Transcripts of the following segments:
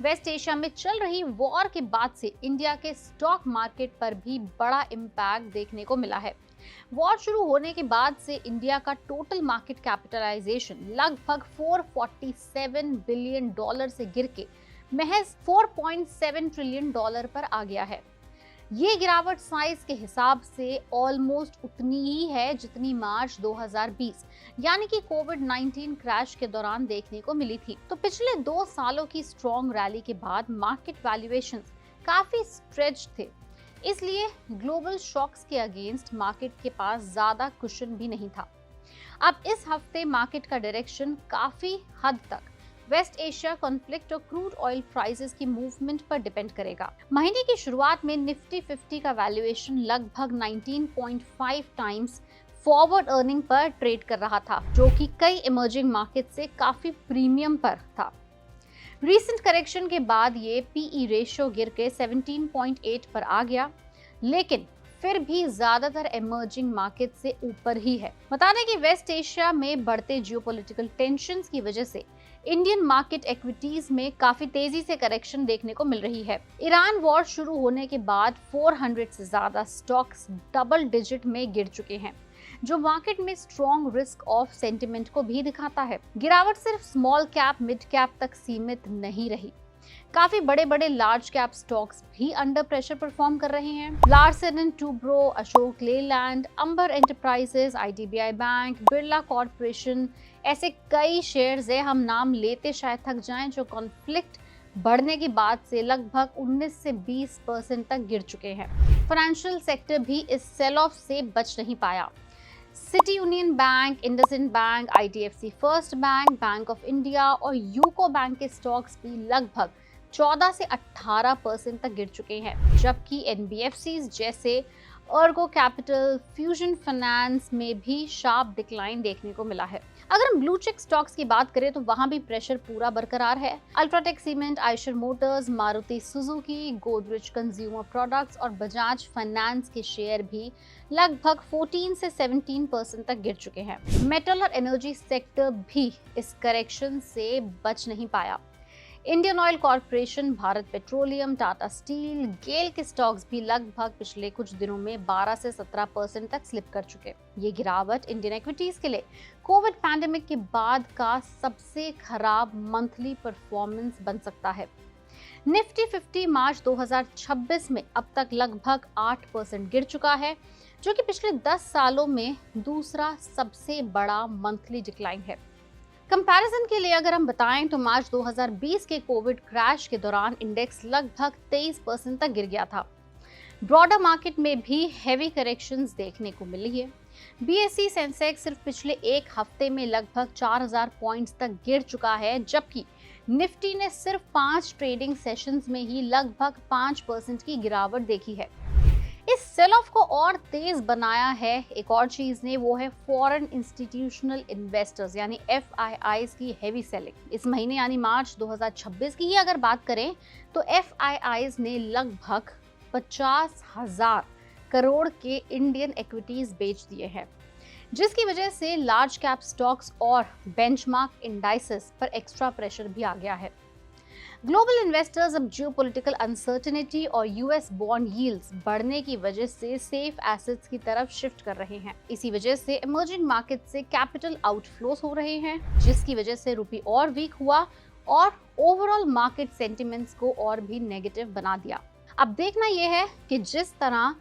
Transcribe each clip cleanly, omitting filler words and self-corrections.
Waste Asia में चल रही वॉर के बाद से इंडिया के स्टॉक मार्केट पर भी बड़ा इम्पैक्ट देखने को मिला है। वॉर शुरू होने के बाद से इंडिया का टोटल मार्केट कैपिटलाइजेशन लगभग 447 बिलियन डॉलर से गिर के महज 4.7 ट्रिलियन डॉलर पर आ गया है। ये गिरावट साइज के हिसाब से ऑलमोस्ट उतनी ही है जितनी मार्च 2020 यानी कि कोविड-19 क्रैश के दौरान देखने को मिली थी। तो पिछले 2 सालों की स्ट्रॉन्ग रैली के बाद मार्केट वैल्यूएशंस काफी स्ट्रेच्ड थे, इसलिए ग्लोबल शॉक्स के अगेंस्ट मार्केट के पास ज्यादा कुशन भी नहीं था। अब इस हफ्ते मार्केट का डायरेक्शन काफी हद तक वेस्ट एशिया कॉन्फ्लिक्ट और क्रूड ऑयल प्राइसेस की मूवमेंट पर डिपेंड करेगा। महीने की शुरुआत में निफ्टी 50 का वैल्यूएशन लगभग 19.5 times forward earning per trade कर रहा था, जो कि कई इमर्जिंग मार्केट से काफी प्रीमियम पर था। रीसेंट करेक्शन के बाद ये पीई रेशियो गिर के 17.8 पर आ गया, लेकिन फिर भी ज्यादातर इमर्जिंग मार्केट से ऊपर ही है। बता दें कि वेस्ट एशिया में बढ़ते जियोपॉलिटिकल टेंशंस की वजह से इंडियन मार्केट इक्विटीज में काफी तेजी से करेक्शन देखने को मिल रही है। ईरान वॉर शुरू होने के बाद 400 से ज्यादा स्टॉक्स डबल डिजिट में गिर चुके हैं, जो मार्केट में स्ट्रॉन्ग रिस्क ऑफ सेंटिमेंट को भी दिखाता है। गिरावट सिर्फ स्मॉल कैप मिड कैप तक सीमित नहीं रही, काफी बड़े बड़े लार्ज कैप स्टॉक्स भी अंडर प्रेशर परफॉर्म कर रहे हैं। Larsen and Toubro, Ashok Leyland, Amber enterprises, IDBI bank, Birla corporation, ऐसे कई शेयर्स है, हम नाम लेते शायद थक जाएं, जो कॉन्फ्लिक्ट बढ़ने के बाद से लगभग 19 से 20% तक गिर चुके हैं। फाइनेंशियल सेक्टर भी इस सेल ऑफ से बच नहीं पाया। City union bank, IndusInd bank, IDFC first bank, bank of India और यूको बैंक के स्टॉक्स भी लगभग 14 से 18% तक गिर चुके हैं, जबकि एनबीएफसीज जैसे अर्गो कैपिटल, फ्यूजन फाइनेंस में भी शार्प डिक्लाइन देखने को मिला है। अगर हम ब्लू चिप स्टॉक्स की बात करें तो वहां भी प्रेशर पूरा बरकरार है। UltraTech cement, Eicher Motors, Maruti Suzuki, Godrej consumer products और बजाज फाइनेंस के शेयर भी लगभग 14 से 17% तक गिर चुके हैं। मेटल और एनर्जी सेक्टर भी इस करेक्शन से बच नहीं पाया। Indian oil corporation, Bharat petroleum, Tata steel, GAIL के स्टॉक्स भी लगभग पिछले कुछ दिनों में 12 से 17% तक स्लिप कर चुके। ये गिरावट इंडियन इक्विटीज के लिए कोविड पैंडेमिक के बाद का सबसे खराब मंथली परफॉर्मेंस बन सकता है। निफ्टी 50 मार्च 2026 में अब तक लगभग 8% गिर चुका है, जो कि पिछले 10 सालों में दूसरा सबसे बड़ा मंथली डिक्लाइन है। कंपैरिजन के लिए अगर हम बताएं तो मार्च 2020 के कोविड क्रैश के दौरान इंडेक्स लगभग 23% तक गिर गया था। ब्रॉडर मार्केट में भी हैवी करेक्शंस देखने को मिली है। बीएसई सेंसेक्स सिर्फ पिछले एक हफ्ते में लगभग 4000 पॉइंट्स तक गिर चुका है, जबकि निफ्टी ने सिर्फ 5 ट्रेडिंग सेशंस में ही लगभग 5% की गिरावट देखी है। इस सेल ऑफ को और तेज बनाया है एक और चीज ने, वो है फॉरेन इंस्टीट्यूशनल इन्वेस्टर्स यानी एफआईआईज की हेवी सेलिंग। इस महीने यानी मार्च 2026 की ही अगर बात करें तो एफआईआईज ने लगभग 50,000 करोड़ के इंडियन इक्विटीज बेच दिए हैं, जिसकी वजह से लार्ज कैप स्टॉक्स और बेंचमार्क इंडाइसेस पर एक्स्ट्रा प्रेशर भी आ गया है। ग्लोबल इन्वेस्टर्स अब जियोपॉलिटिकल अनसर्टेनिटी और यूएस बॉन्ड यील्ड्स बढ़ने की वजह से सेफ एसेट्स की तरफ शिफ्ट कर रहे हैं। इसी वजह से इमर्जिंग मार्केट से कैपिटल आउटफ्लोस हो रहे हैं, जिसकी वजह से रुपी और वीक हुआ और ओवरऑल मार्केट सेंटिमेंट्स को और भी नेगेटिव बना दिया। अब देखना यह है कि जिस तरह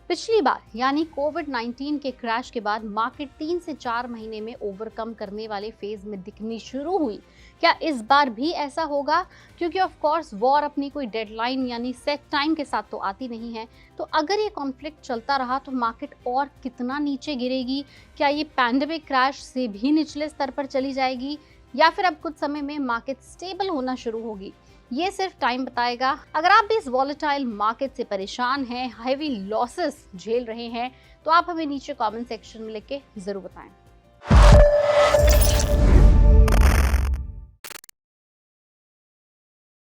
पिछली बार यानी कोविड-19 के क्रैश के बाद मार्केट 3 से 4 महीने में ओवरकम करने वाले फेज में दिखनी शुरू हुई, क्या इस बार भी ऐसा होगा? क्योंकि ऑफ कोर्स वॉर अपनी कोई डेडलाइन यानी सेट टाइम के साथ तो आती नहीं है। तो अगर ये कॉन्फ्लिक्ट चलता रहा तो मार्केट और कितना नीचे गिरेगी? क्या ये पैंडेमिक क्रैश से भी निचले स्तर पर चली जाएगी, या फिर अब कुछ समय में मार्केट स्टेबल होना शुरू होगी? ये सिर्फ टाइम बताएगा। अगर आप भी इस वॉलेटाइल मार्केट से परेशान हैं, हेवी लॉसेस झेल रहे हैं, तो आप हमें नीचे कमेंट सेक्शन में लिख के जरूर बताएं।